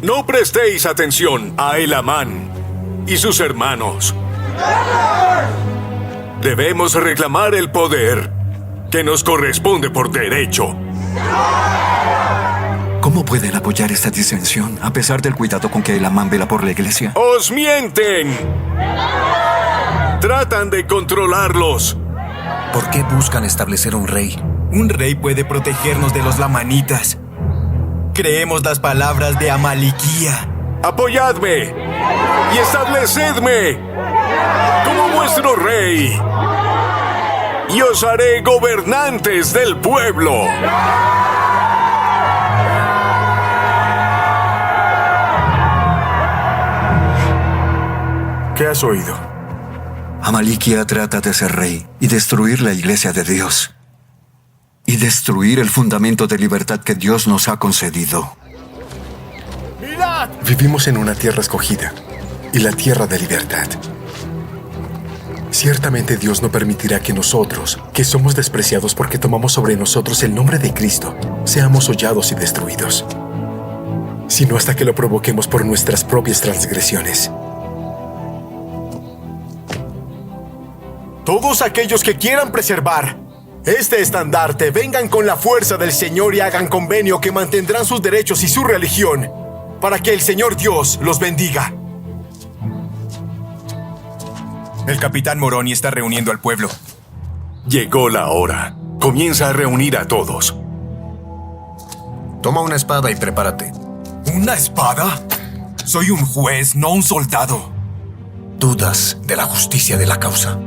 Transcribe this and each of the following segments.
No prestéis atención a Elamán y sus hermanos. Debemos reclamar el poder que nos corresponde por derecho. ¿Cómo pueden apoyar esta disensión a pesar del cuidado con que Elamán vela por la iglesia? ¡Os mienten! Tratan de controlarlos. ¿Por qué buscan establecer un rey? Un rey puede protegernos de los lamanitas. Creemos las palabras de Amaliquía. ¡Apoyadme y establecedme como vuestro rey! Y os haré gobernantes del pueblo. ¿Qué has oído? Amaliquía trata de ser rey y destruir la iglesia de Dios. Y destruir el fundamento de libertad que Dios nos ha concedido. ¡Mirad! Vivimos en una tierra escogida y la tierra de libertad. Ciertamente Dios no permitirá que nosotros, que somos despreciados porque tomamos sobre nosotros el nombre de Cristo, seamos hollados y destruidos, sino hasta que lo provoquemos por nuestras propias transgresiones. Todos aquellos que quieran preservar este estandarte, vengan con la fuerza del Señor y hagan convenio que mantendrán sus derechos y su religión, para que el Señor Dios los bendiga. El capitán Moroni está reuniendo al pueblo. Llegó la hora. Comienza a reunir a todos. Toma una espada y prepárate. ¿Una espada? Soy un juez, no un soldado. Dudas de la justicia de la causa.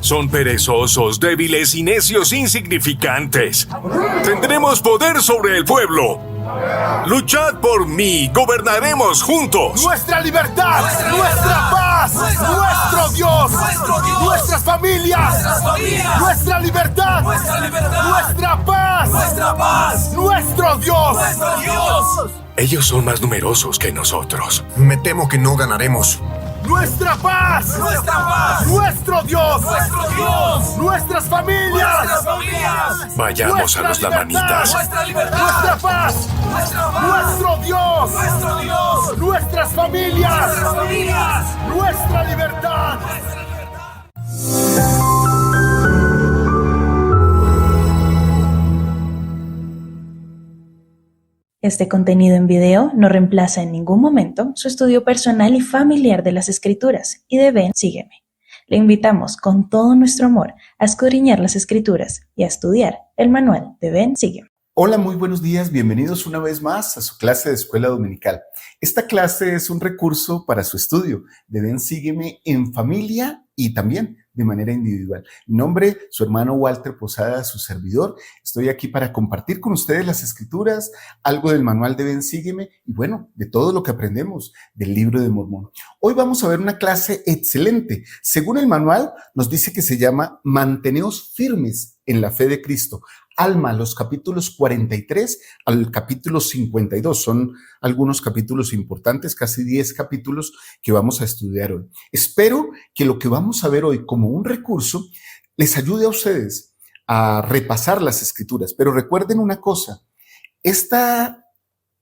Son perezosos, débiles y necios insignificantes. Tendremos poder sobre el pueblo. Luchad por mí, gobernaremos juntos. ¡Nuestra libertad! ¡Nuestra paz! ¡Nuestro Dios! ¡Nuestras familias! ¡Nuestra libertad! ¡Nuestra paz! ¡Nuestro Dios! Ellos son más numerosos que nosotros. Me temo que no ganaremos. ¡Nuestra paz! ¡Nuestro Dios! ¡Nuestras familias! Vayamos a los lamanitas. ¡Nuestra paz! ¡Nuestro Dios! ¡Nuestras familias! ¡Nuestra libertad! Este contenido en video no reemplaza en ningún momento su estudio personal y familiar de las Escrituras y de Ven, Sígueme. Le invitamos con todo nuestro amor a escudriñar las Escrituras y a estudiar el manual de Ven, Sígueme. Hola, muy buenos días. Bienvenidos una vez más a su clase de escuela dominical. Esta clase es un recurso para su estudio de Ven, Sígueme en familia y también de manera individual. Mi nombre, su hermano Walter Posada, su servidor. Estoy aquí para compartir con ustedes las Escrituras, algo del manual de Ven, Sígueme y bueno, de todo lo que aprendemos del libro de Mormón. Hoy vamos a ver una clase excelente. Según el manual, nos dice que se llama Manteneos firmes en la fe de Cristo. Alma, los capítulos 43 al capítulo 52. Son algunos capítulos importantes, casi 10 capítulos que vamos a estudiar hoy. Espero que lo que vamos a ver hoy como un recurso les ayude a ustedes a repasar las Escrituras. Pero recuerden una cosa, esta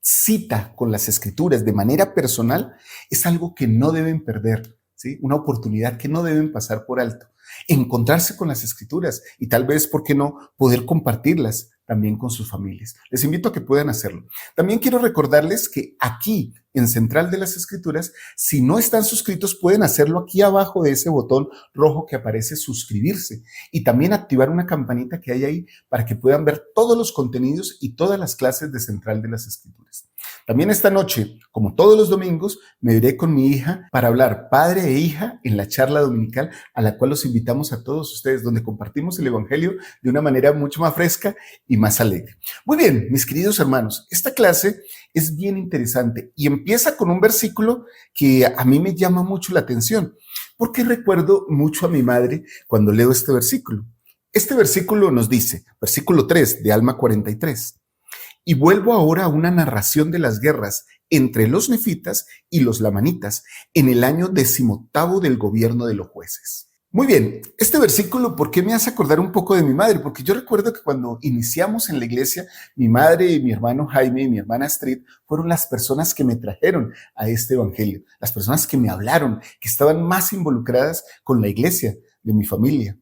cita con las Escrituras de manera personal es algo que no deben perder. ¿sí? Una oportunidad que no deben pasar por alto. Encontrarse con las escrituras y tal vez, ¿por qué no?, poder compartirlas también con sus familias. Les invito a que puedan hacerlo. También quiero recordarles que aquí en Central de las Escrituras, si no están suscritos, pueden hacerlo aquí abajo de ese botón rojo que aparece suscribirse y también activar una campanita que hay ahí para que puedan ver todos los contenidos y todas las clases de Central de las Escrituras. También esta noche, como todos los domingos, me iré con mi hija para hablar padre e hija en la charla dominical a la cual los invitamos a todos ustedes, donde compartimos el Evangelio de una manera mucho más fresca y más alegre. Muy bien, mis queridos hermanos, esta clase es bien interesante y empieza con un versículo que a mí me llama mucho la atención, porque recuerdo mucho a mi madre cuando leo este versículo. Este versículo nos dice, versículo 3 de Alma 43, y vuelvo ahora a una narración de las guerras entre los nefitas y los lamanitas en el año 18º del gobierno de los jueces. Muy bien, este versículo, ¿por qué me hace acordar un poco de mi madre? Porque yo recuerdo que cuando iniciamos en la iglesia, mi madre y mi hermano Jaime y mi hermana Astrid fueron las personas que me trajeron a este evangelio, las personas que me hablaron, que estaban más involucradas con la iglesia de mi familia.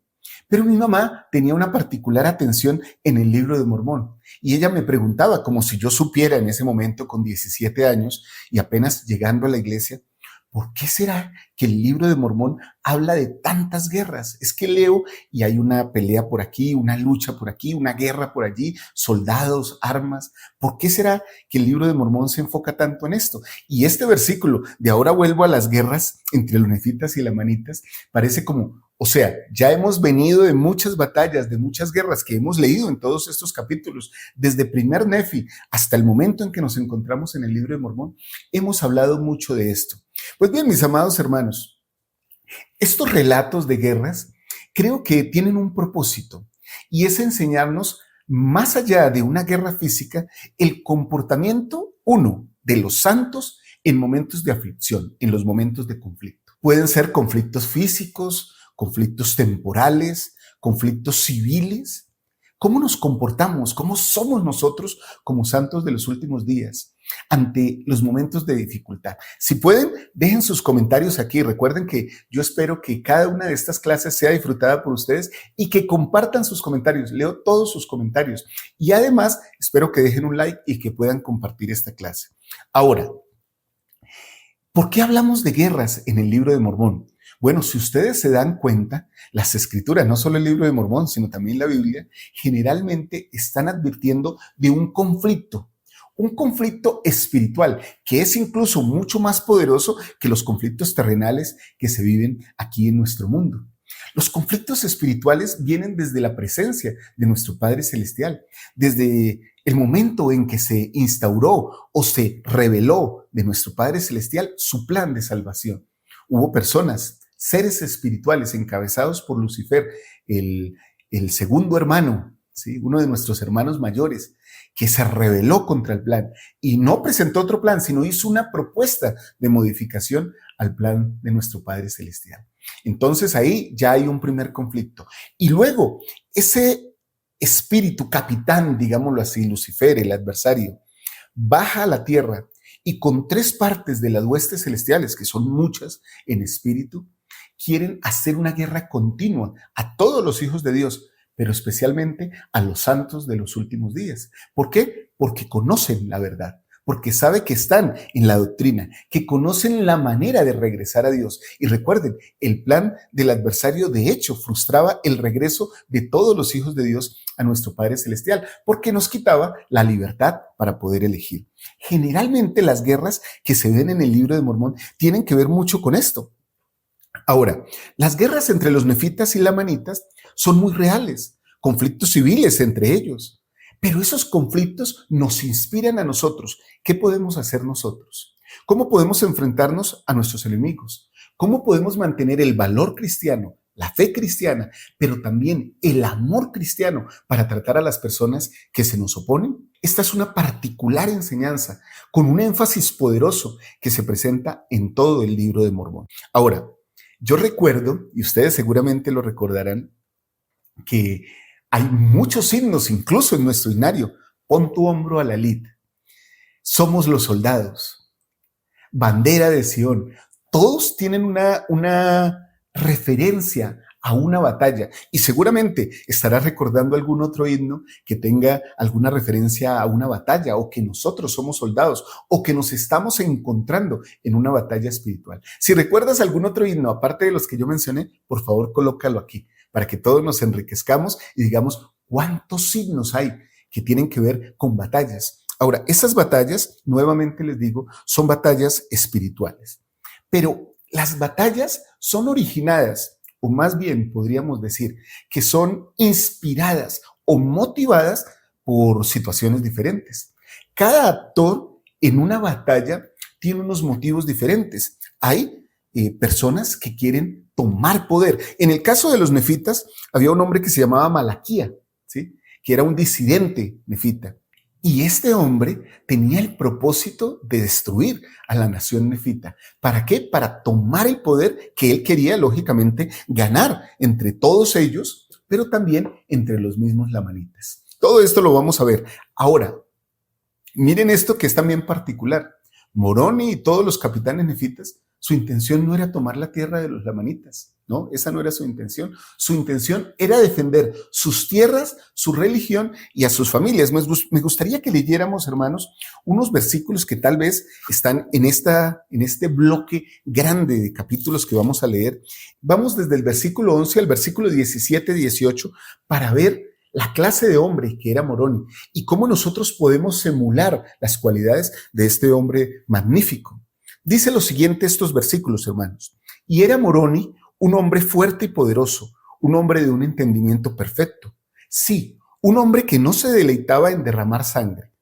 Pero mi mamá tenía una particular atención en el Libro de Mormón y ella me preguntaba, como si yo supiera en ese momento con 17 años y apenas llegando a la iglesia, ¿por qué será que el Libro de Mormón habla de tantas guerras? Es que leo y hay una pelea por aquí, una lucha por aquí, una guerra por allí, soldados, armas. ¿Por qué será que el Libro de Mormón se enfoca tanto en esto? Y este versículo de ahora vuelvo a las guerras entre los nefitas y lamanitas parece como, o sea, ya hemos venido de muchas batallas, de muchas guerras que hemos leído en todos estos capítulos, desde primer Nefi hasta el momento en que nos encontramos en el Libro de Mormón, hemos hablado mucho de esto. Pues bien, mis amados hermanos, estos relatos de guerras creo que tienen un propósito y es enseñarnos, más allá de una guerra física, el comportamiento, uno, de los santos en momentos de aflicción, en los momentos de conflicto. Pueden ser conflictos físicos, conflictos temporales, conflictos civiles. ¿Cómo nos comportamos? ¿Cómo somos nosotros como santos de los últimos días ante los momentos de dificultad? Si pueden, dejen sus comentarios aquí. Recuerden que yo espero que cada una de estas clases sea disfrutada por ustedes y que compartan sus comentarios. Leo todos sus comentarios. Y además, espero que dejen un like y que puedan compartir esta clase. Ahora, ¿por qué hablamos de guerras en el Libro de Mormón? Bueno, si ustedes se dan cuenta, las escrituras, no solo el Libro de Mormón, sino también la Biblia, generalmente están advirtiendo de un conflicto espiritual, que es incluso mucho más poderoso que los conflictos terrenales que se viven aquí en nuestro mundo. Los conflictos espirituales vienen desde la presencia de nuestro Padre Celestial, desde el momento en que se instauró o se reveló de nuestro Padre Celestial su plan de salvación. Hubo personas, seres espirituales encabezados por Lucifer, el segundo hermano, ¿sí? Uno de nuestros hermanos mayores, que se rebeló contra el plan y no presentó otro plan, sino hizo una propuesta de modificación al plan de nuestro Padre Celestial. Entonces ahí ya hay un primer conflicto. Y luego ese espíritu capitán, digámoslo así, Lucifer, el adversario, baja a la tierra y con 3 partes de las huestes celestiales, que son muchas en espíritu, quieren hacer una guerra continua a todos los hijos de Dios, pero especialmente a los santos de los últimos días. ¿Por qué? Porque conocen la verdad, porque saben que están en la doctrina, que conocen la manera de regresar a Dios. Y recuerden, el plan del adversario de hecho frustraba el regreso de todos los hijos de Dios a nuestro Padre Celestial, porque nos quitaba la libertad para poder elegir. Generalmente las guerras que se ven en el Libro de Mormón tienen que ver mucho con esto. Ahora, las guerras entre los nefitas y lamanitas son muy reales, conflictos civiles entre ellos, pero esos conflictos nos inspiran a nosotros. ¿Qué podemos hacer nosotros? ¿Cómo podemos enfrentarnos a nuestros enemigos? ¿Cómo podemos mantener el valor cristiano, la fe cristiana, pero también el amor cristiano para tratar a las personas que se nos oponen? Esta es una particular enseñanza con un énfasis poderoso que se presenta en todo el Libro de Mormón. Ahora, yo recuerdo, y ustedes seguramente lo recordarán, que hay muchos himnos, incluso en nuestro himnario. Pon tu hombro a la lid. Somos los soldados. Bandera de Sión. Todos tienen una referencia a una batalla y seguramente estarás recordando algún otro himno que tenga alguna referencia a una batalla o que nosotros somos soldados o que nos estamos encontrando en una batalla espiritual. Si recuerdas algún otro himno aparte de los que yo mencioné, por favor colócalo aquí para que todos nos enriquezcamos y digamos cuántos himnos hay que tienen que ver con batallas. Ahora, esas batallas, nuevamente les digo, son batallas espirituales, pero las batallas son originadas, o más bien podríamos decir que son inspiradas o motivadas por situaciones diferentes. Cada actor en una batalla tiene unos motivos diferentes. Hay personas que quieren tomar poder. En el caso de los nefitas, había un hombre que se llamaba Malaquía, ¿sí? Que era un disidente nefita. Y este hombre tenía el propósito de destruir a la nación nefita. ¿Para qué? Para tomar el poder que él quería, lógicamente, ganar entre todos ellos, pero también entre los mismos lamanitas. Todo esto lo vamos a ver. Ahora, miren esto que es también particular. Moroni y todos los capitanes nefitas, su intención no era tomar la tierra de los lamanitas, ¿no? Esa no era su intención. Su intención era defender sus tierras, su religión y a sus familias. Me gustaría que leyéramos, hermanos, unos versículos que tal vez están en este bloque grande de capítulos que vamos a leer. Vamos desde el versículo 11 al versículo 17, 18 para ver la clase de hombre que era Moroni y cómo nosotros podemos emular las cualidades de este hombre magnífico. Dice lo siguiente estos versículos, hermanos. Y era Moroni un hombre fuerte y poderoso, un hombre de un entendimiento perfecto. Sí, un hombre que no se deleitaba en derramar sangre,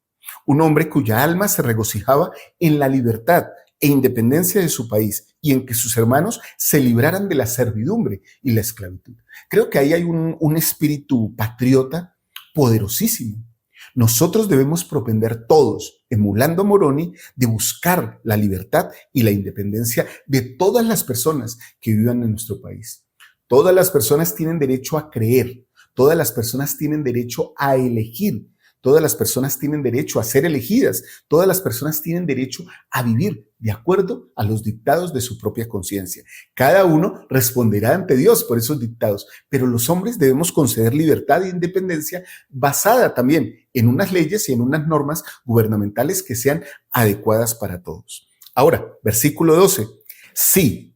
un hombre cuya alma se regocijaba en la libertad e independencia de su país y en que sus hermanos se libraran de la servidumbre y la esclavitud. Creo que ahí hay un espíritu patriota poderosísimo. Nosotros debemos propender todos, emulando a Moroni, de buscar la libertad y la independencia de todas las personas que vivan en nuestro país. Todas las personas tienen derecho a creer, todas las personas tienen derecho a elegir, todas las personas tienen derecho a ser elegidas, todas las personas tienen derecho a vivir de acuerdo a los dictados de su propia conciencia. Cada uno responderá ante Dios por esos dictados, pero los hombres debemos conceder libertad e independencia basada también en unas leyes y en unas normas gubernamentales que sean adecuadas para todos. Ahora, versículo 12. Sí,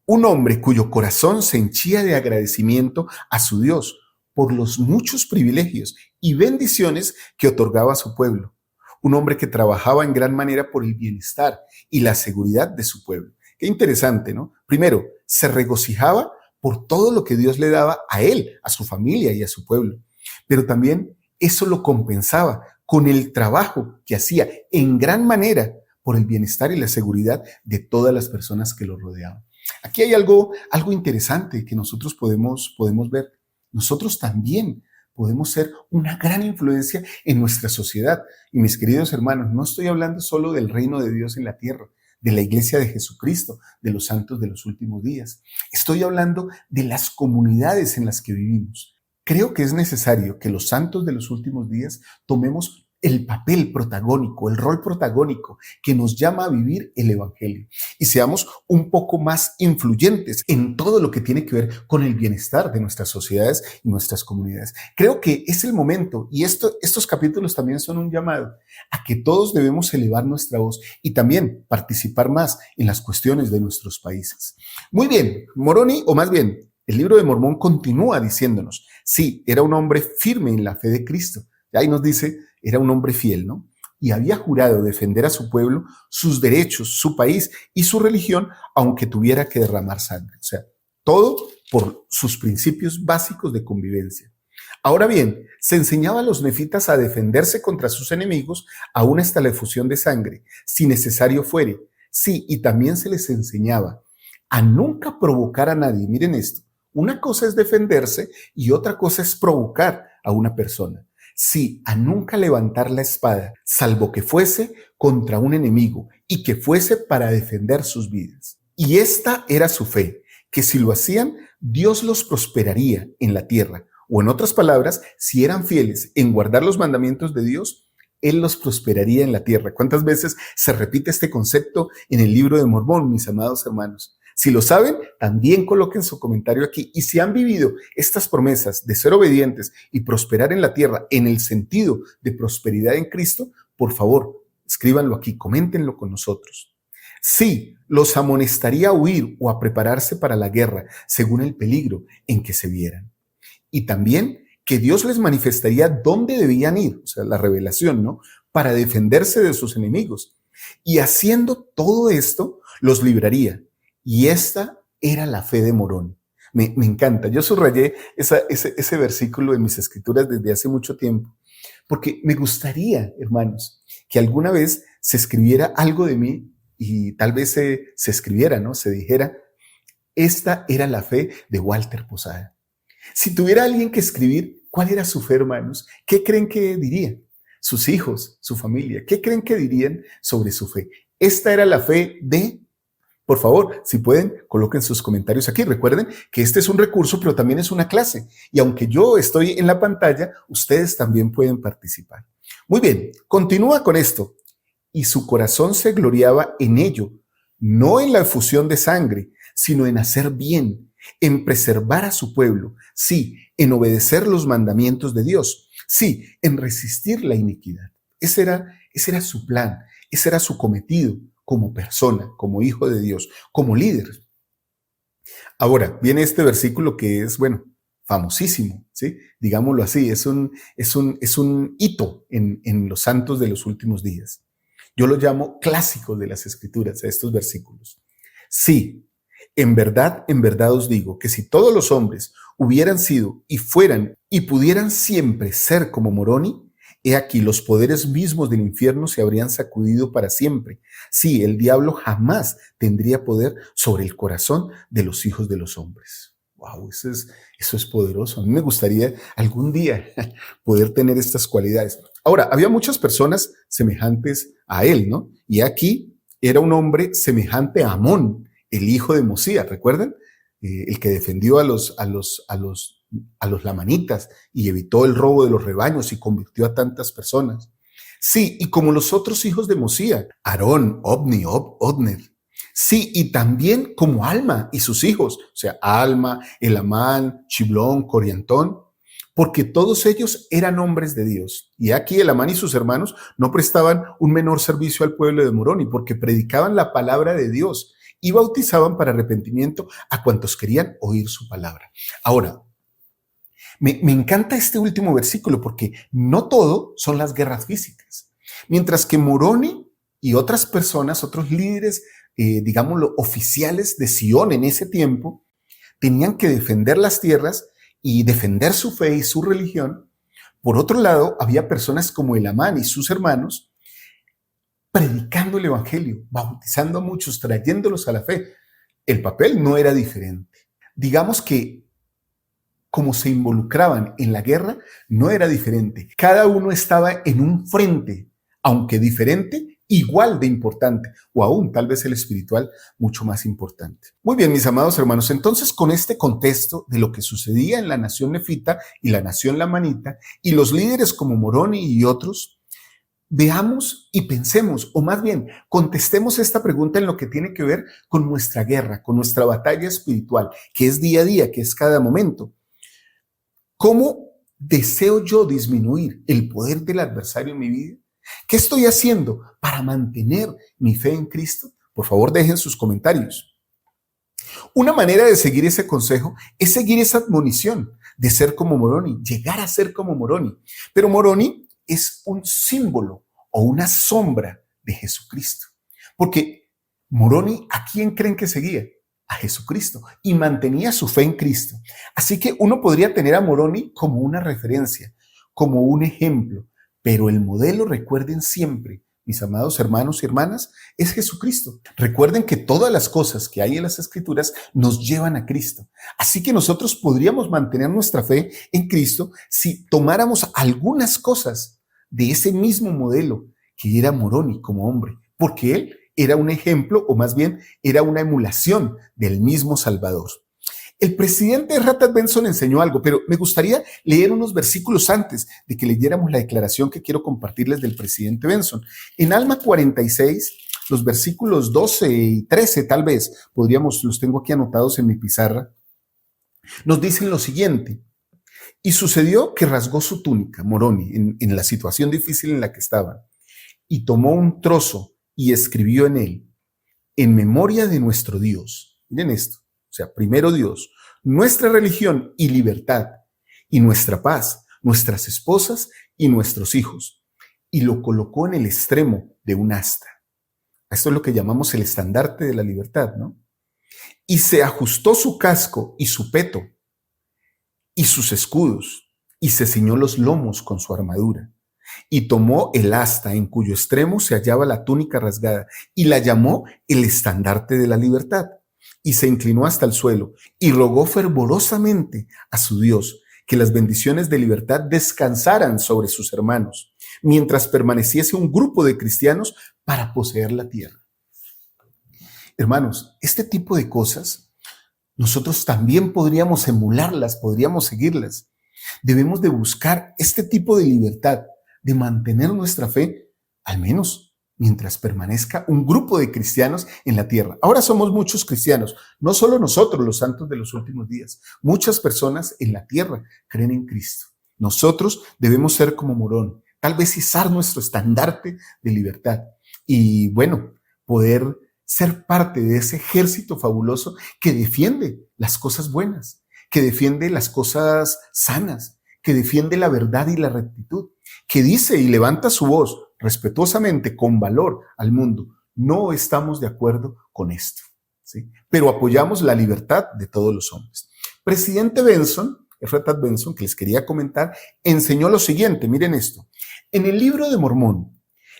un hombre cuyo corazón se henchía de agradecimiento a su Dios por los muchos privilegios y bendiciones que otorgaba a su pueblo. Un hombre que trabajaba en gran manera por el bienestar y la seguridad de su pueblo. Qué interesante, ¿no? Primero, se regocijaba por todo lo que Dios le daba a él, a su familia y a su pueblo. Pero también eso lo compensaba con el trabajo que hacía en gran manera por el bienestar y la seguridad de todas las personas que lo rodeaban. Aquí hay algo interesante que nosotros podemos ver. Nosotros también podemos ser una gran influencia en nuestra sociedad. Y mis queridos hermanos, no estoy hablando solo del reino de Dios en la tierra, de la iglesia de Jesucristo, de los santos de los últimos días. Estoy hablando de las comunidades en las que vivimos. Creo que es necesario que los santos de los últimos días tomemos el papel protagónico, el rol protagónico que nos llama a vivir el evangelio y seamos un poco más influyentes en todo lo que tiene que ver con el bienestar de nuestras sociedades y nuestras comunidades. Creo que es el momento y estos capítulos también son un llamado a que todos debemos elevar nuestra voz y también participar más en las cuestiones de nuestros países. Muy bien, Moroni, o más bien, el libro de Mormón continúa diciéndonos, sí, era un hombre firme en la fe de Cristo. Y ahí nos dice, era un hombre fiel, ¿no? Y había jurado defender a su pueblo, sus derechos, su país y su religión, aunque tuviera que derramar sangre. O sea, todo por sus principios básicos de convivencia. Ahora bien, se enseñaba a los nefitas a defenderse contra sus enemigos aún hasta la efusión de sangre, si necesario fuere. Sí, y también se les enseñaba a nunca provocar a nadie. Miren esto, una cosa es defenderse y otra cosa es provocar a una persona. Sí, a nunca levantar la espada, salvo que fuese contra un enemigo y que fuese para defender sus vidas. Y esta era su fe, que si lo hacían, Dios los prosperaría en la tierra. O en otras palabras, si eran fieles en guardar los mandamientos de Dios, Él los prosperaría en la tierra. ¿Cuántas veces se repite este concepto en el libro de Mormón, mis amados hermanos? Si lo saben, también coloquen su comentario aquí. Y si han vivido estas promesas de ser obedientes y prosperar en la tierra en el sentido de prosperidad en Cristo, por favor, escríbanlo aquí, coméntenlo con nosotros. Sí, los amonestaría a huir o a prepararse para la guerra, según el peligro en que se vieran. Y también que Dios les manifestaría dónde debían ir, o sea, la revelación, ¿no? Para defenderse de sus enemigos. Y haciendo todo esto, los libraría. Y esta era la fe de Moroni. Me encanta. Yo subrayé ese versículo en mis escrituras desde hace mucho tiempo, porque me gustaría, hermanos, que alguna vez se escribiera algo de mí y tal vez se escribiera, ¿no? Se dijera, esta era la fe de Walter Posada. Si tuviera alguien que escribir, ¿cuál era su fe, hermanos? ¿Qué creen que diría? Sus hijos, su familia, ¿qué creen que dirían sobre su fe? Esta era la fe de... Por favor, si pueden, coloquen sus comentarios aquí. Recuerden que este es un recurso, pero también es una clase. Y aunque yo estoy en la pantalla, ustedes también pueden participar. Muy bien, continúa con esto. Y su corazón se gloriaba en ello, no en la efusión de sangre, sino en hacer bien, en preservar a su pueblo, sí, en obedecer los mandamientos de Dios, sí, en resistir la iniquidad. Ese era su plan, ese era su cometido como persona, como hijo de Dios, como líder. Ahora, viene este versículo que es, bueno, famosísimo, ¿sí? Digámoslo así, es un hito en los santos de los últimos días. Yo lo llamo clásico de las Escrituras, a estos versículos. Sí, en verdad os digo que si todos los hombres hubieran sido y fueran y pudieran siempre ser como Moroni, he aquí los poderes mismos del infierno se habrían sacudido para siempre. Sí, el diablo jamás tendría poder sobre el corazón de los hijos de los hombres. Wow, eso es poderoso. A mí me gustaría algún día poder tener estas cualidades. Ahora, había muchas personas semejantes a él, ¿no? Y aquí era un hombre semejante a Amón, el hijo de Mosías, ¿recuerdan? El que defendió a los lamanitas y evitó el robo de los rebaños y convirtió a tantas personas. Sí, y como los otros hijos de Mosías, Aarón, Obni, Odner. Sí, y también como Alma y sus hijos, o sea, Alma, Elamán, Chiblón, Coriantón, porque todos ellos eran hombres de Dios. Y aquí Elamán y sus hermanos no prestaban un menor servicio al pueblo de Moroni, porque predicaban la palabra de Dios y bautizaban para arrepentimiento a cuantos querían oír su palabra. Ahora, me encanta este último versículo porque no todo son las guerras físicas. Mientras que Moroni y otras personas, otros líderes, digámoslo, oficiales de Sion en ese tiempo, tenían que defender las tierras y defender su fe y su religión. Por otro lado, había personas como Elamán y sus hermanos predicando el evangelio, bautizando a muchos, trayéndolos a la fe. El papel no era diferente. Digamos que como se involucraban en la guerra, no era diferente. Cada uno estaba en un frente, aunque diferente, igual de importante, o aún tal vez el espiritual mucho más importante. Muy bien, mis amados hermanos, entonces con este contexto de lo que sucedía en la nación nefita y la nación lamanita, y los líderes como Moroni y otros, veamos y pensemos, o más bien, contestemos esta pregunta en lo que tiene que ver con nuestra guerra, con nuestra batalla espiritual, que es día a día, que es cada momento. ¿Cómo deseo yo disminuir el poder del adversario en mi vida? ¿Qué estoy haciendo para mantener mi fe en Cristo? Por favor, dejen sus comentarios. Una manera de seguir ese consejo es seguir esa admonición de ser como Moroni, llegar a ser como Moroni. Pero Moroni es un símbolo o una sombra de Jesucristo. Porque Moroni, ¿a quién creen que seguía? A Jesucristo, y mantenía su fe en Cristo. Así que uno podría tener a Moroni como una referencia, como un ejemplo, pero el modelo, recuerden siempre, mis amados hermanos y hermanas, es Jesucristo. Recuerden que todas las cosas que hay en las Escrituras nos llevan a Cristo. Así que nosotros podríamos mantener nuestra fe en Cristo si tomáramos algunas cosas de ese mismo modelo que era Moroni como hombre, porque él era un ejemplo, o más bien era una emulación del mismo Salvador. El presidente Ratad Benson enseñó algo, pero me gustaría leer unos versículos antes de que leyéramos la declaración que quiero compartirles del presidente Benson. En Alma 46, los versículos 12 y 13 tal vez, los tengo aquí anotados en mi pizarra, nos dicen lo siguiente. Y sucedió que rasgó su túnica, Moroni, en la situación difícil en la que estaba, y tomó un trozo y escribió en él, en memoria de nuestro Dios. Miren esto, o sea, primero Dios, nuestra religión y libertad, y nuestra paz, nuestras esposas y nuestros hijos. Y lo colocó en el extremo de un asta. Esto es lo que llamamos el estandarte de la libertad, ¿no? Y se ajustó su casco y su peto y sus escudos, y se ciñó los lomos con su armadura, y tomó el asta en cuyo extremo se hallaba la túnica rasgada, y la llamó el estandarte de la libertad, y se inclinó hasta el suelo, y rogó fervorosamente a su Dios que las bendiciones de libertad descansaran sobre sus hermanos, mientras permaneciese un grupo de cristianos para poseer la tierra. Hermanos, este tipo de cosas nosotros también podríamos emularlas, podríamos seguirlas. Debemos de buscar este tipo de libertad, de mantener nuestra fe, al menos mientras permanezca un grupo de cristianos en la tierra. Ahora somos muchos cristianos, no solo nosotros, los santos de los últimos días. Muchas personas en la tierra creen en Cristo. Nosotros debemos ser como Morón, tal vez izar nuestro estandarte de libertad y, bueno, poder ser parte de ese ejército fabuloso que defiende las cosas buenas, que defiende las cosas sanas, que defiende la verdad y la rectitud, que dice y levanta su voz respetuosamente, con valor al mundo. No estamos de acuerdo con esto, ¿sí? Pero apoyamos la libertad de todos los hombres. Presidente Benson, Ratad Benson, que les quería comentar, enseñó lo siguiente, miren esto. En el libro de Mormón,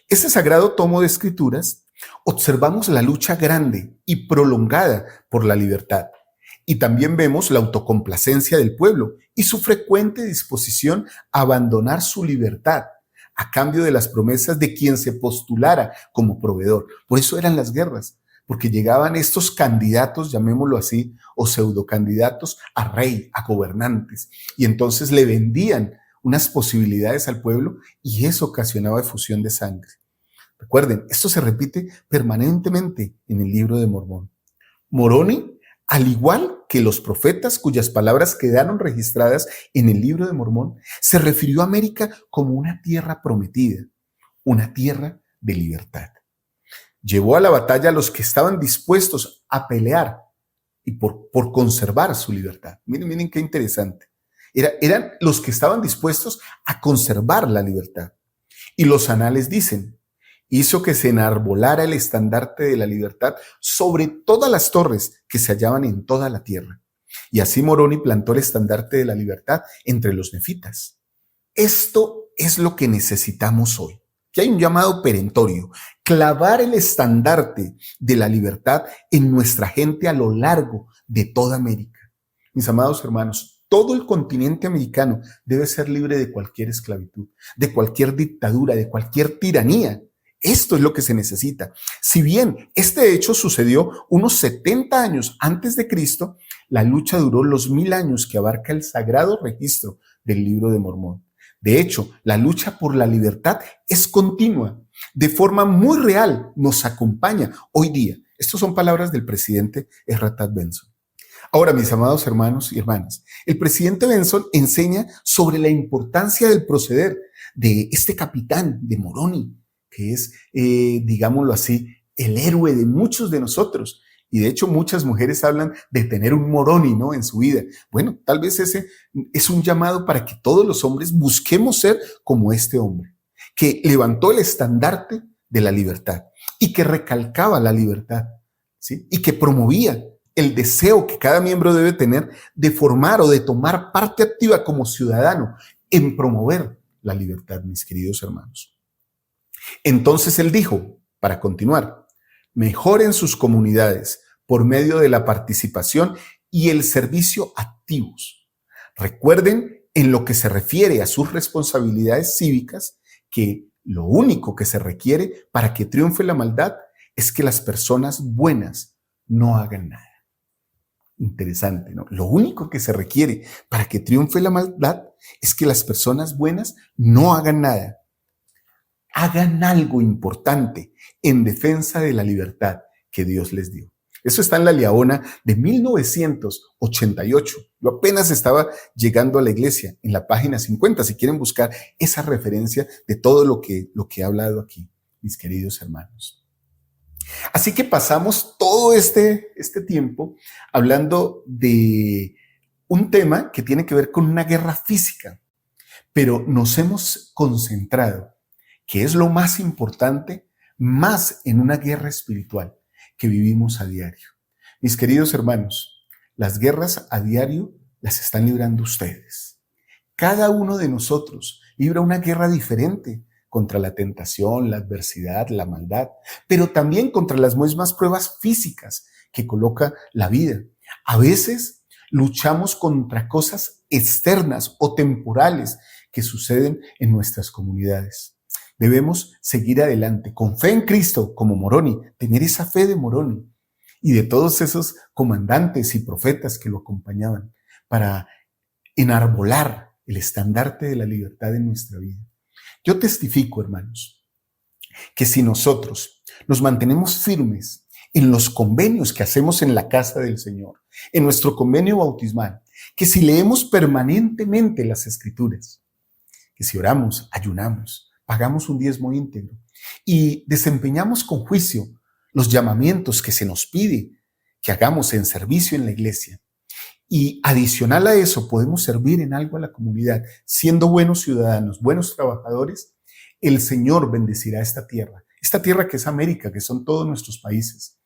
ese sagrado tomo de escrituras, observamos la lucha grande y prolongada por la libertad. Y también vemos la autocomplacencia del pueblo y su frecuente disposición a abandonar su libertad a cambio de las promesas de quien se postulara como proveedor. Por eso eran las guerras, porque llegaban estos candidatos, llamémoslo así, o pseudocandidatos a rey, a gobernantes, y entonces le vendían unas posibilidades al pueblo y eso ocasionaba efusión de sangre. Recuerden, esto se repite permanentemente en el libro de Mormón. Moroni, al igual que los profetas cuyas palabras quedaron registradas en el libro de Mormón, se refirió a América como una tierra prometida, una tierra de libertad. Llevó a la batalla a los que estaban dispuestos a pelear y por conservar su libertad. Miren qué interesante. Eran los que estaban dispuestos a conservar la libertad. Y los anales dicen, hizo que se enarbolara el estandarte de la libertad sobre todas las torres que se hallaban en toda la tierra. Y así Moroni plantó el estandarte de la libertad entre los nefitas. Esto es lo que necesitamos hoy. Que hay un llamado perentorio, clavar el estandarte de la libertad en nuestra gente a lo largo de toda América. Mis amados hermanos, todo el continente americano debe ser libre de cualquier esclavitud, de cualquier dictadura, de cualquier tiranía. Esto es lo que se necesita. Si bien este hecho sucedió unos 70 años antes de Cristo, la lucha duró los 1000 años que abarca el sagrado registro del libro de Mormón. De hecho, la lucha por la libertad es continua, de forma muy real, nos acompaña hoy día. Estas son palabras del presidente Ratad Benson. Ahora, mis amados hermanos y hermanas, el presidente Benson enseña sobre la importancia del proceder de este capitán de Moroni, que es, digámoslo así, el héroe de muchos de nosotros. Y de hecho muchas mujeres hablan de tener un Moroni, ¿no?, en su vida. Bueno, tal vez ese es un llamado para que todos los hombres busquemos ser como este hombre, que levantó el estandarte de la libertad y que recalcaba la libertad, ¿sí?, y que promovía el deseo que cada miembro debe tener de formar o de tomar parte activa como ciudadano en promover la libertad, mis queridos hermanos. Entonces él dijo, para continuar, mejoren sus comunidades por medio de la participación y el servicio activos. Recuerden, en lo que se refiere a sus responsabilidades cívicas, que lo único que se requiere para que triunfe la maldad es que las personas buenas no hagan nada. Interesante, ¿no? Lo único que se requiere para que triunfe la maldad es que las personas buenas no hagan nada. Hagan algo importante en defensa de la libertad que Dios les dio. Eso está en la Liaona de 1988. Yo apenas estaba llegando a la iglesia, en la página 50, si quieren buscar esa referencia de todo lo que he hablado aquí, mis queridos hermanos. Así que pasamos todo este tiempo hablando de un tema que tiene que ver con una guerra física, pero nos hemos concentrado, que es lo más importante, más en una guerra espiritual que vivimos a diario. Mis queridos hermanos, las guerras a diario las están librando ustedes. Cada uno de nosotros libra una guerra diferente contra la tentación, la adversidad, la maldad, pero también contra las mismas pruebas físicas que coloca la vida. A veces luchamos contra cosas externas o temporales que suceden en nuestras comunidades. Debemos seguir adelante con fe en Cristo, como Moroni, tener esa fe de Moroni y de todos esos comandantes y profetas que lo acompañaban para enarbolar el estandarte de la libertad en nuestra vida. Yo testifico, hermanos, que si nosotros nos mantenemos firmes en los convenios que hacemos en la casa del Señor, en nuestro convenio bautismal, que si leemos permanentemente las Escrituras, que si oramos, ayunamos, pagamos un diezmo íntegro y desempeñamos con juicio los llamamientos que se nos pide que hagamos en servicio en la iglesia, y adicional a eso podemos servir en algo a la comunidad, siendo buenos ciudadanos, buenos trabajadores, el Señor bendecirá esta tierra que es América, que son todos nuestros países.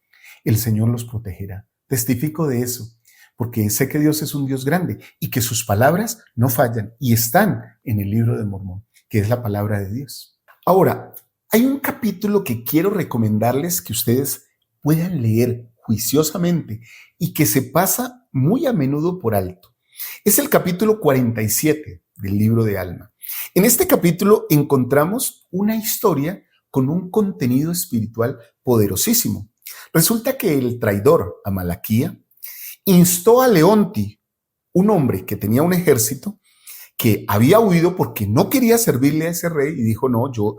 El Señor los protegerá. Testifico de eso, porque sé que Dios es un Dios grande y que sus palabras no fallan y están en el libro de Mormón, que es la palabra de Dios. Ahora, hay un capítulo que quiero recomendarles que ustedes puedan leer juiciosamente y que se pasa muy a menudo por alto. Es el capítulo 47 del libro de Alma. En este capítulo encontramos una historia con un contenido espiritual poderosísimo. Resulta que el traidor Amalaquía instó a Leonti, un hombre que tenía un ejército, que había huido porque no quería servirle a ese rey y dijo, no, yo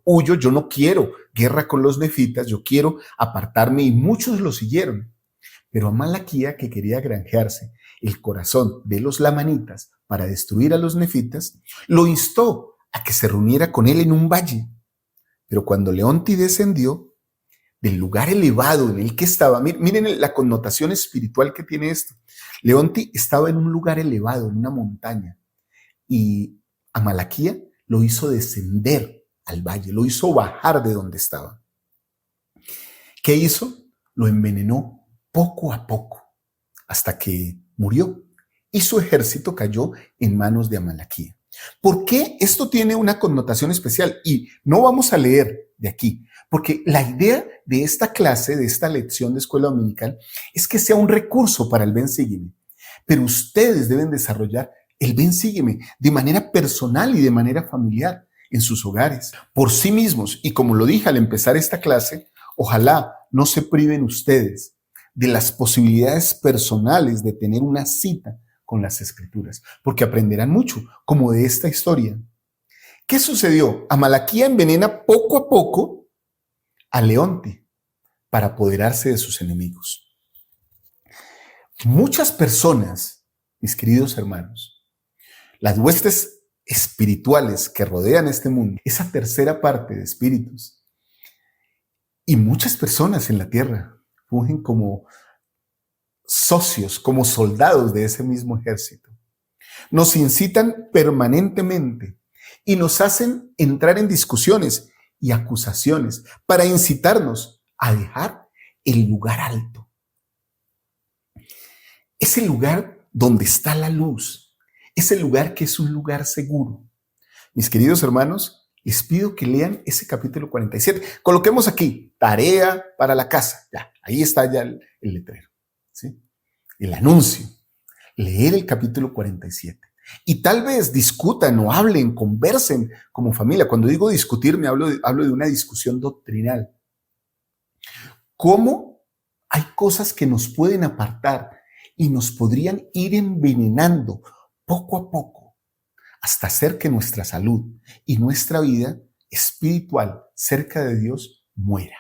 huyo, yo no quiero guerra con los nefitas, yo quiero apartarme, y muchos lo siguieron. Pero Amalaquía, que quería granjearse el corazón de los lamanitas para destruir a los nefitas, lo instó a que se reuniera con él en un valle. Pero cuando Leonti descendió del lugar elevado en el que estaba, miren la connotación espiritual que tiene esto. Leonti estaba en un lugar elevado, en una montaña, y Amalaquía lo hizo descender al valle, lo hizo bajar de donde estaba. ¿Qué hizo? Lo envenenó poco a poco, hasta que murió, y su ejército cayó en manos de Amalaquía. ¿Por qué esto tiene una connotación especial? Y no vamos a leer de aquí, porque la idea de esta clase, de esta lección de escuela dominical, es que sea un recurso para el ven sígueme. Pero ustedes deben desarrollar el ven sígueme de manera personal y de manera familiar en sus hogares, por sí mismos. Y como lo dije al empezar esta clase, ojalá no se priven ustedes de las posibilidades personales de tener una cita con las Escrituras, porque aprenderán mucho, como de esta historia. ¿Qué sucedió? Amalaquía envenena poco a poco a Leonti para apoderarse de sus enemigos. Muchas personas, mis queridos hermanos, las huestes espirituales que rodean este mundo, esa tercera parte de espíritus, y muchas personas en la tierra fungen como socios, como soldados de ese mismo ejército. Nos incitan permanentemente y nos hacen entrar en discusiones y acusaciones para incitarnos a dejar el lugar alto. Es el lugar donde está la luz, es el lugar que es un lugar seguro. Mis queridos hermanos, les pido que lean ese capítulo 47. Coloquemos aquí, tarea para la casa. Ya, ahí está ya el letrero, ¿sí? El anuncio. Leer el capítulo 47. Y tal vez discutan o hablen, conversen como familia. Cuando digo discutir, hablo de una discusión doctrinal. ¿Cómo hay cosas que nos pueden apartar y nos podrían ir envenenando poco a poco hasta hacer que nuestra salud y nuestra vida espiritual cerca de Dios muera.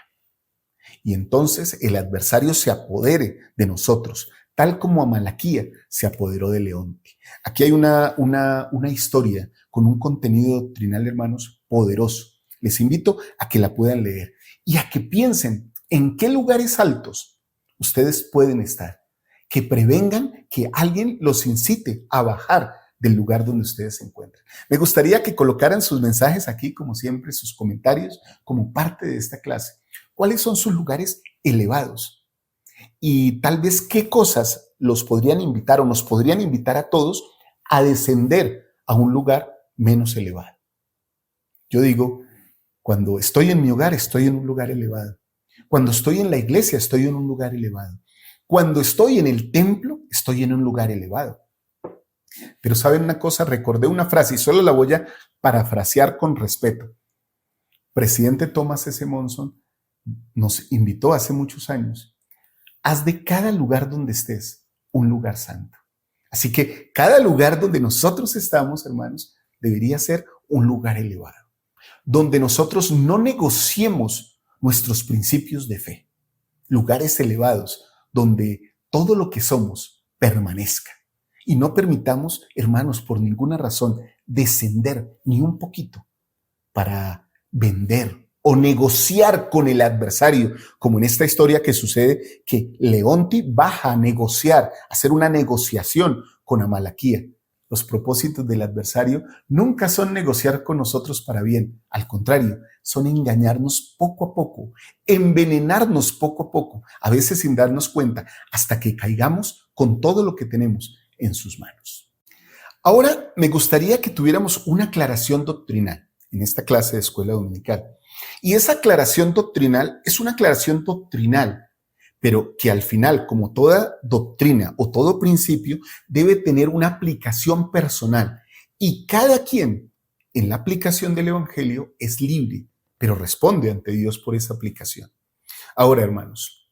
Y entonces el adversario se apodere de nosotros, tal como Amalaquía se apoderó de Leonte. Aquí hay una historia con un contenido doctrinal, hermanos, poderoso. Les invito a que la puedan leer y a que piensen en qué lugares altos ustedes pueden estar, que prevengan que alguien los incite a bajar del lugar donde ustedes se encuentran. Me gustaría que colocaran sus mensajes aquí, como siempre, sus comentarios, como parte de esta clase. ¿Cuáles son sus lugares elevados? Y tal vez qué cosas los podrían invitar o nos podrían invitar a todos a descender a un lugar menos elevado. Yo digo, cuando estoy en mi hogar, estoy en un lugar elevado. Cuando estoy en la iglesia, estoy en un lugar elevado. Cuando estoy en el templo, estoy en un lugar elevado. Pero ¿saben una cosa? Recordé una frase y solo la voy a parafrasear con respeto. Presidente Thomas S. Monson nos invitó hace muchos años. Haz de cada lugar donde estés un lugar santo. Así que cada lugar donde nosotros estamos, hermanos, debería ser un lugar elevado, donde nosotros no negociemos nuestros principios de fe. Lugares elevados donde todo lo que somos permanezca. Y no permitamos, hermanos, por ninguna razón, descender ni un poquito para vender o negociar con el adversario, como en esta historia que sucede, que Leonte baja a negociar, a hacer una negociación con Amalaquía. Los propósitos del adversario nunca son negociar con nosotros para bien. Al contrario, son engañarnos poco a poco, envenenarnos poco a poco, a veces sin darnos cuenta, hasta que caigamos con todo lo que tenemos en sus manos. Ahora me gustaría que tuviéramos una aclaración doctrinal en esta clase de escuela dominical. Y esa aclaración doctrinal es una aclaración doctrinal, pero que al final, como toda doctrina o todo principio, debe tener una aplicación personal. Y cada quien en la aplicación del Evangelio es libre, pero responde ante Dios por esa aplicación. Ahora, hermanos,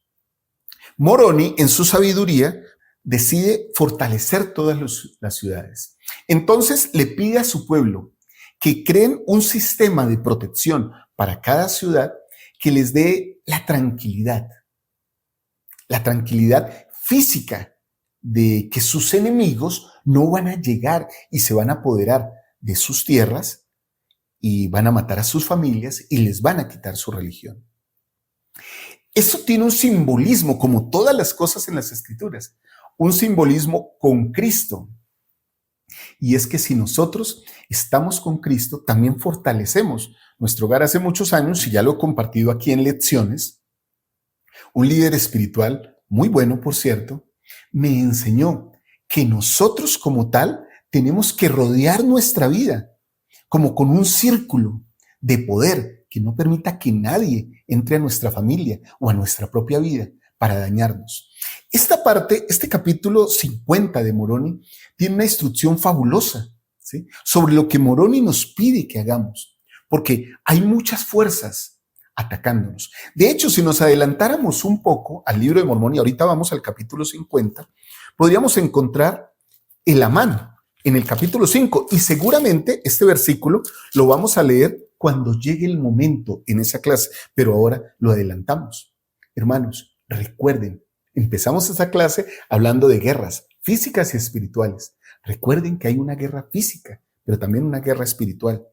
Moroni en su sabiduría decide fortalecer todas las ciudades. Entonces le pide a su pueblo que creen un sistema de protección para cada ciudad que les dé la tranquilidad física de que sus enemigos no van a llegar y se van a apoderar de sus tierras y van a matar a sus familias y les van a quitar su religión. Eso tiene un simbolismo, como todas las cosas en las Escrituras, un simbolismo con Cristo. Y es que si nosotros estamos con Cristo, también fortalecemos nuestro hogar. Hace muchos años, y ya lo he compartido aquí en lecciones, un líder espiritual, muy bueno por cierto, me enseñó que nosotros como tal tenemos que rodear nuestra vida como con un círculo de poder que no permita que nadie entre a nuestra familia o a nuestra propia vida para dañarnos. Esta parte, este capítulo 50 de Moroni, tiene una instrucción fabulosa, ¿sí?, sobre lo que Moroni nos pide que hagamos, porque hay muchas fuerzas atacándonos. De hecho, si nos adelantáramos un poco al libro de Mormón, y ahorita vamos al capítulo 50, podríamos encontrar el Amán en el capítulo 5, y seguramente este versículo lo vamos a leer cuando llegue el momento en esa clase, pero ahora lo adelantamos. Hermanos, recuerden, empezamos esa clase hablando de guerras físicas y espirituales. Recuerden que hay una guerra física, pero también una guerra espiritual.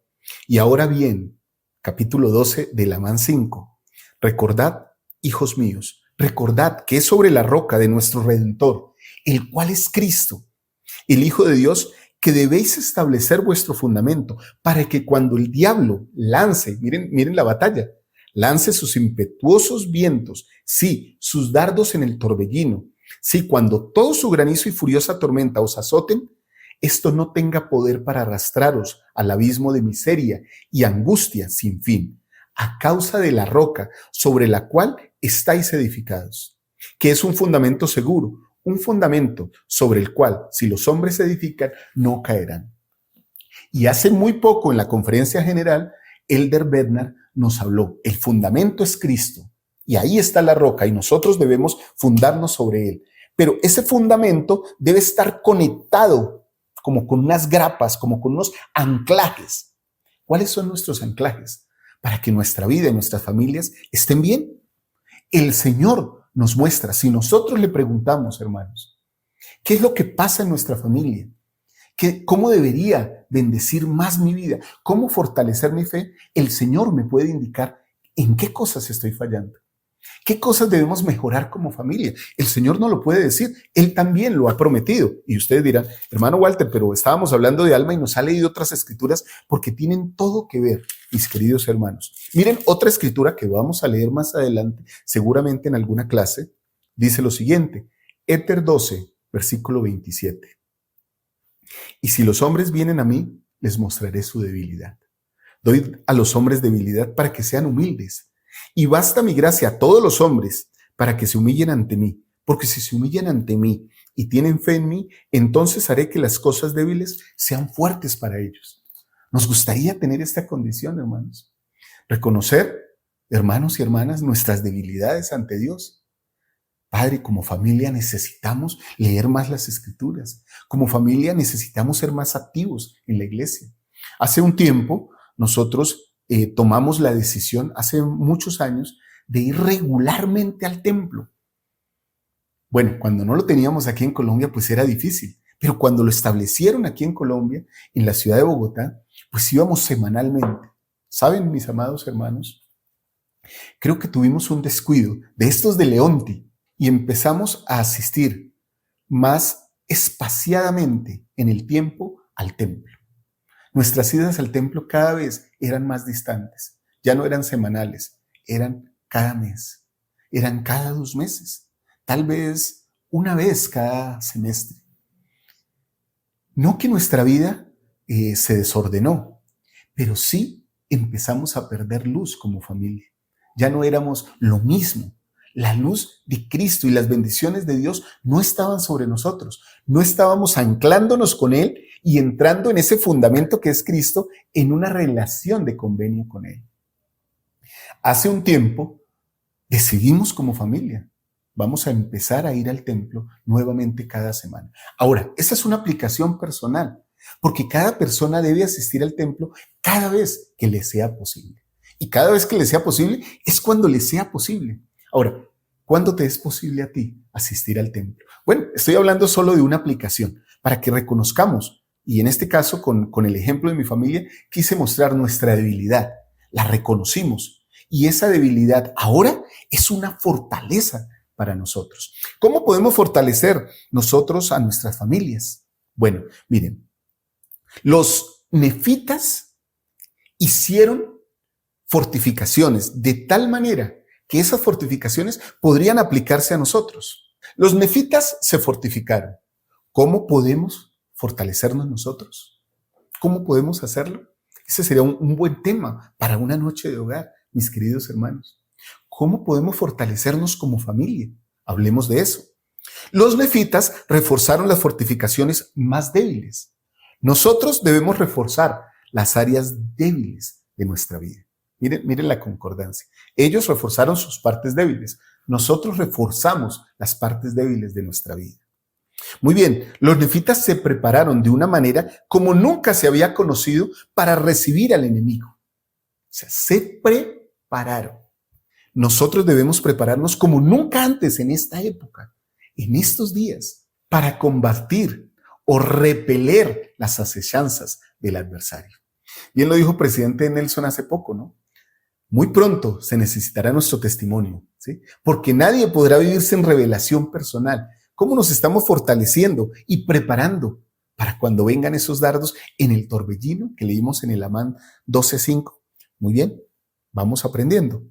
Y ahora bien, capítulo 12 del Amán 5. Recordad, hijos míos, recordad que es sobre la roca de nuestro Redentor, el cual es Cristo, el Hijo de Dios, que debéis establecer vuestro fundamento, para que cuando el diablo lance, miren la batalla, lance sus impetuosos vientos, sí, sus dardos en el torbellino, sí, cuando todo su granizo y furiosa tormenta os azoten, esto no tenga poder para arrastraros al abismo de miseria y angustia sin fin, a causa de la roca sobre la cual estáis edificados, que es un fundamento seguro, un fundamento sobre el cual, si los hombres se edifican, no caerán. Y hace muy poco en la conferencia general, Elder Bednar nos habló, el fundamento es Cristo, y ahí está la roca, y nosotros debemos fundarnos sobre él. pero ese fundamento debe estar conectado como con unas grapas, como con unos anclajes. ¿Cuáles son nuestros anclajes? Para que nuestra vida y nuestras familias estén bien. El Señor nos muestra, si nosotros le preguntamos, hermanos, ¿qué es lo que pasa en nuestra familia? ¿Cómo debería bendecir más mi vida? ¿Cómo fortalecer mi fe? El Señor me puede indicar en qué cosas estoy fallando. ¿Qué cosas debemos mejorar como familia? El Señor no lo puede decir. Él también lo ha prometido. Y ustedes dirán, hermano Walter, pero estábamos hablando de alma y nos ha leído otras escrituras porque tienen todo que ver, mis queridos hermanos. Miren otra escritura que vamos a leer más adelante, seguramente en alguna clase. Dice lo siguiente, Éter 12, versículo 27. Y si los hombres vienen a mí, les mostraré su debilidad. Doy a los hombres debilidad para que sean humildes. Y basta mi gracia a todos los hombres para que se humillen ante mí. Porque si se humillan ante mí y tienen fe en mí, entonces haré que las cosas débiles sean fuertes para ellos. Nos gustaría tener esta condición, hermanos. Reconocer, hermanos y hermanas, nuestras debilidades ante Dios. Padre, como familia necesitamos leer más las Escrituras. Como familia necesitamos ser más activos en la iglesia. Hace un tiempo nosotros tomamos la decisión, hace muchos años, de ir regularmente al templo. Bueno, cuando no lo teníamos aquí en Colombia, pues era difícil. Pero cuando lo establecieron aquí en Colombia, en la ciudad de Bogotá, pues íbamos semanalmente. ¿Saben, mis amados hermanos? Creo que tuvimos un descuido de estos de Leonti y empezamos a asistir más espaciadamente en el tiempo al templo. Nuestras idas al templo cada vez eran más distantes. Ya no eran semanales, eran cada mes, eran cada 2 meses, tal vez una vez cada semestre. No que nuestra vida se desordenó, pero sí empezamos a perder luz como familia. Ya no éramos lo mismo. La luz de Cristo y las bendiciones de Dios no estaban sobre nosotros. No estábamos anclándonos con Él y entrando en ese fundamento que es Cristo en una relación de convenio con Él. Hace un tiempo decidimos como familia, vamos a empezar a ir al templo nuevamente cada semana. Ahora, esa es una aplicación personal, porque cada persona debe asistir al templo cada vez que le sea posible. Y cada vez que le sea posible es cuando le sea posible. Ahora, ¿cuándo te es posible a ti asistir al templo? Bueno, estoy hablando solo de una aplicación para que reconozcamos, y en este caso con el ejemplo de mi familia, quise mostrar nuestra debilidad, la reconocimos, y esa debilidad ahora es una fortaleza para nosotros. ¿Cómo podemos fortalecer nosotros a nuestras familias? Bueno, miren, los nefitas hicieron fortificaciones de tal manera que esas fortificaciones podrían aplicarse a nosotros. Los nefitas se fortificaron. ¿Cómo podemos fortalecernos nosotros? ¿Cómo podemos hacerlo? Ese sería un buen tema para una noche de hogar, mis queridos hermanos. ¿Cómo podemos fortalecernos como familia? Hablemos de eso. Los nefitas reforzaron las fortificaciones más débiles. Nosotros debemos reforzar las áreas débiles de nuestra vida. Miren la concordancia. Ellos reforzaron sus partes débiles. Nosotros reforzamos las partes débiles de nuestra vida. Muy bien, los nefitas se prepararon de una manera como nunca se había conocido para recibir al enemigo. O sea, se prepararon. Nosotros debemos prepararnos como nunca antes en esta época, en estos días, para combatir o repeler las acechanzas del adversario. Bien lo dijo el presidente Nelson hace poco, ¿no? Muy pronto se necesitará nuestro testimonio, ¿sí? Porque nadie podrá vivir sin revelación personal. ¿Cómo nos estamos fortaleciendo y preparando para cuando vengan esos dardos en el torbellino que leímos en el Amán 12:5? Muy bien, vamos aprendiendo.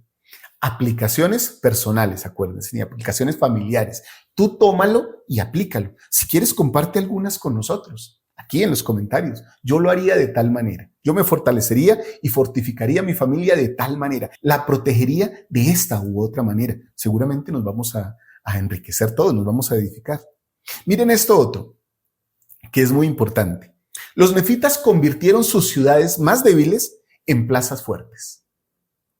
Aplicaciones personales, acuérdense, y aplicaciones familiares. Tú tómalo y aplícalo. Si quieres, comparte algunas con nosotros. Aquí en los comentarios. Yo lo haría de tal manera. Yo me fortalecería y fortificaría a mi familia de tal manera. La protegería de esta u otra manera. Seguramente nos vamos a enriquecer todos, nos vamos a edificar. Miren esto otro, que es muy importante. Los nefitas convirtieron sus ciudades más débiles en plazas fuertes.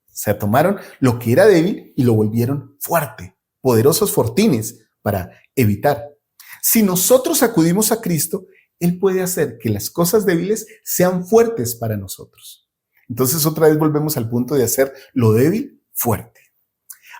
Se tomaron lo que era débil y lo volvieron fuerte. Poderosos fortines, para evitar. Si nosotros acudimos a Cristo, Él puede hacer que las cosas débiles sean fuertes para nosotros. Entonces otra vez volvemos al punto de hacer lo débil fuerte.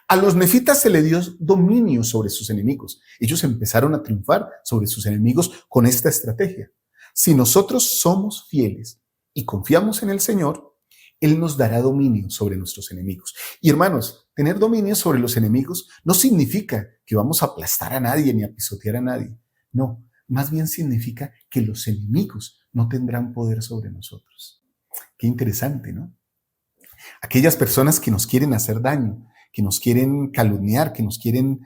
A los nefitas se le dio dominio sobre sus enemigos. Ellos empezaron a triunfar sobre sus enemigos con esta estrategia. Si nosotros somos fieles y confiamos en el Señor, Él nos dará dominio sobre nuestros enemigos. Y hermanos, tener dominio sobre los enemigos no significa que vamos a aplastar a nadie ni a pisotear a nadie. No, más bien significa que los enemigos no tendrán poder sobre nosotros. Qué interesante, ¿no? Aquellas personas que nos quieren hacer daño, que nos quieren calumniar, que nos quieren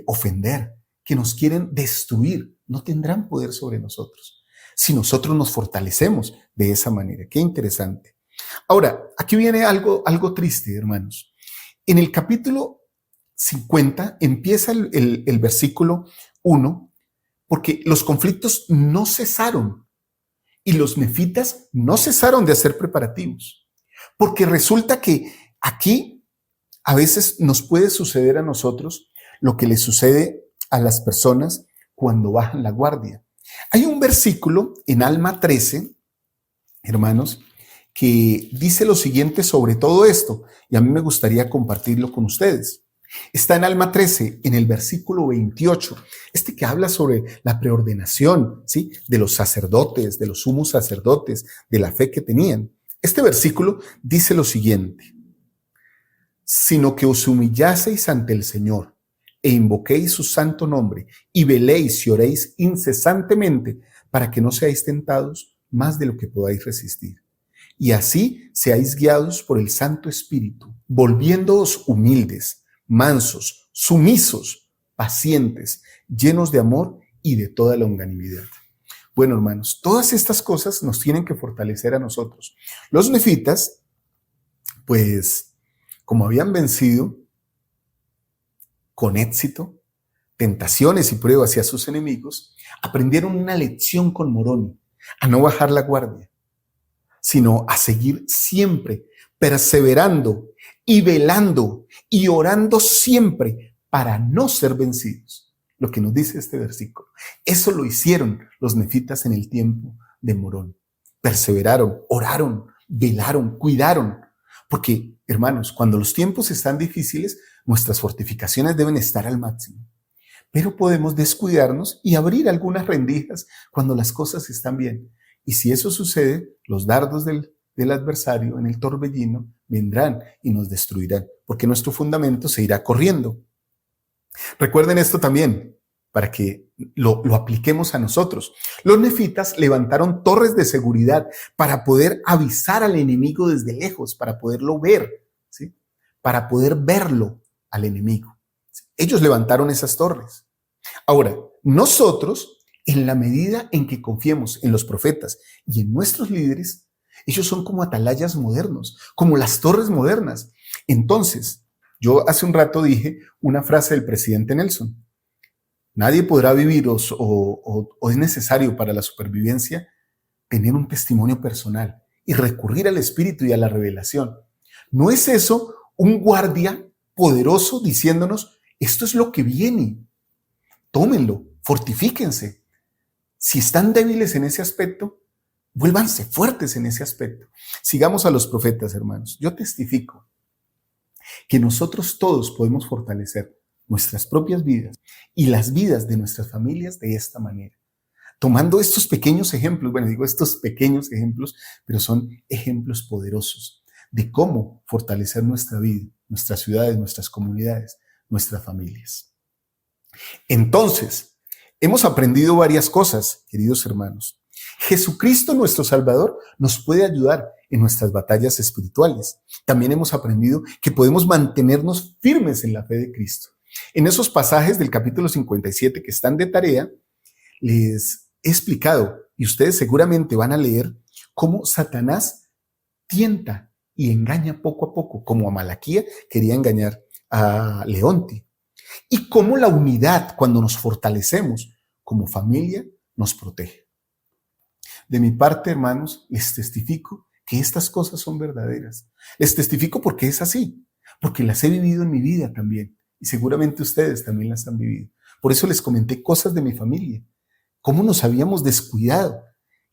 ofender, que nos quieren destruir, no tendrán poder sobre nosotros si nosotros nos fortalecemos de esa manera. Qué interesante. Ahora, aquí viene algo triste, hermanos. En el capítulo 50 empieza el versículo 1, porque los conflictos no cesaron y los nefitas no cesaron de hacer preparativos, porque resulta que aquí a veces nos puede suceder a nosotros lo que le sucede a las personas cuando bajan la guardia. Hay un versículo en Alma 13, hermanos, que dice lo siguiente sobre todo esto, y a mí me gustaría compartirlo con ustedes. Está en Alma 13, en el versículo 28, que habla sobre la preordenación, ¿sí?, de los sacerdotes, de los sumos sacerdotes, de la fe que tenían. Este versículo dice lo siguiente: sino que os humillaseis ante el Señor e invoquéis su santo nombre y veléis y oréis incesantemente para que no seáis tentados más de lo que podáis resistir. Y así seáis guiados por el Santo Espíritu, volviéndoos humildes, mansos, sumisos, pacientes, llenos de amor y de toda longanimidad. Bueno, hermanos, todas estas cosas nos tienen que fortalecer a nosotros. Los nefitas, pues, como habían vencido con éxito tentaciones y pruebas hacia sus enemigos, aprendieron una lección con Moroni, a no bajar la guardia, sino a seguir siempre perseverando y velando y orando siempre para no ser vencidos. Lo que nos dice este versículo. Eso lo hicieron los nefitas en el tiempo de Moroni. Perseveraron, oraron, velaron, cuidaron. Porque, hermanos, cuando los tiempos están difíciles, nuestras fortificaciones deben estar al máximo. Pero podemos descuidarnos y abrir algunas rendijas cuando las cosas están bien. Y si eso sucede, los dardos del adversario en el torbellino vendrán y nos destruirán, porque nuestro fundamento se irá corriendo. Recuerden esto también, para que lo apliquemos a nosotros. Los nefitas levantaron torres de seguridad para poder avisar al enemigo desde lejos, para poderlo ver, ¿sí?, para poder verlo al enemigo. Ellos levantaron esas torres. Ahora, nosotros, en la medida en que confiemos en los profetas y en nuestros líderes, ellos son como atalayas modernos, como las torres modernas. Entonces, yo hace un rato dije una frase del presidente Nelson: nadie podrá vivir o es necesario para la supervivencia tener un testimonio personal y recurrir al Espíritu y a la revelación. ¿No es eso un guardia poderoso diciéndonos: esto es lo que viene? Tómenlo, fortifíquense. Si están débiles en ese aspecto, vuélvanse fuertes en ese aspecto. Sigamos a los profetas, hermanos. Yo testifico que nosotros todos podemos fortalecer nuestras propias vidas y las vidas de nuestras familias de esta manera. Tomando estos pequeños ejemplos, estos pequeños ejemplos, pero son ejemplos poderosos de cómo fortalecer nuestra vida, nuestras ciudades, nuestras comunidades, nuestras familias. Entonces, hemos aprendido varias cosas, queridos hermanos. Jesucristo, nuestro Salvador, nos puede ayudar en nuestras batallas espirituales. También hemos aprendido que podemos mantenernos firmes en la fe de Cristo. En esos pasajes del capítulo 57 que están de tarea, les he explicado, y ustedes seguramente van a leer, cómo Satanás tienta y engaña poco a poco, como Amalaquía quería engañar a Leonti. Y cómo la unidad, cuando nos fortalecemos como familia, nos protege. De mi parte, hermanos, les testifico que estas cosas son verdaderas. Les testifico porque es así, porque las he vivido en mi vida también. Y seguramente ustedes también las han vivido. Por eso les comenté cosas de mi familia, cómo nos habíamos descuidado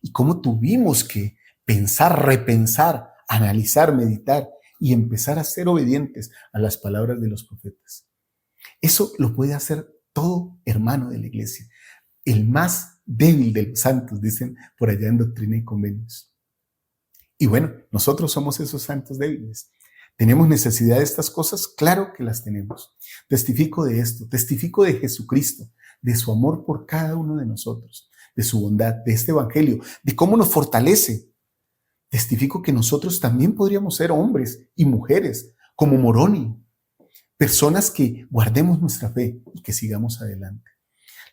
y cómo tuvimos que pensar, repensar, analizar, meditar y empezar a ser obedientes a las palabras de los profetas. Eso lo puede hacer todo hermano de la iglesia, el más débil de los santos, dicen por allá en Doctrina y Convenios. Y bueno, nosotros somos esos santos débiles. ¿Tenemos necesidad de estas cosas? Claro que las tenemos. Testifico de esto, testifico de Jesucristo, de su amor por cada uno de nosotros, de su bondad, de este evangelio, de cómo nos fortalece. Testifico que nosotros también podríamos ser hombres y mujeres como Moroni, personas que guardemos nuestra fe y que sigamos adelante.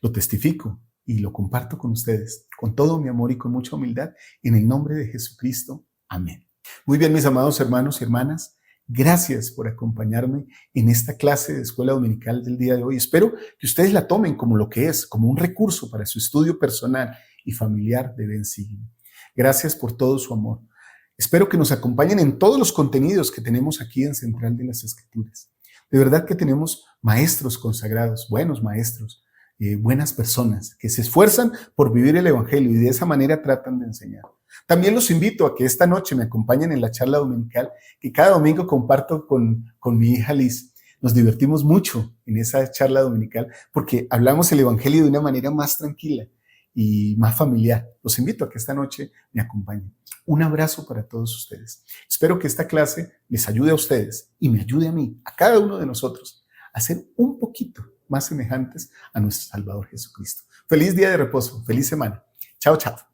Lo testifico y lo comparto con ustedes, con todo mi amor y con mucha humildad, en el nombre de Jesucristo. Amén. Muy bien, mis amados hermanos y hermanas, gracias por acompañarme en esta clase de escuela dominical del día de hoy. Espero que ustedes la tomen como lo que es, como un recurso para su estudio personal y familiar de Ven, Sígueme. Gracias por todo su amor. Espero que nos acompañen en todos los contenidos que tenemos aquí en Central de las Escrituras. De verdad que tenemos maestros consagrados, buenos maestros, buenas personas que se esfuerzan por vivir el evangelio y de esa manera tratan de enseñar. También los invito a que esta noche me acompañen en la charla dominical que cada domingo comparto con mi hija Liz. Nos divertimos mucho en esa charla dominical porque hablamos el evangelio de una manera más tranquila y más familiar. Los invito a que esta noche me acompañen. Un abrazo para todos ustedes. Espero que esta clase les ayude a ustedes y me ayude a mí, a cada uno de nosotros, a ser un poquito más semejantes a nuestro Salvador Jesucristo. Feliz día de reposo, feliz semana. Chao, chao.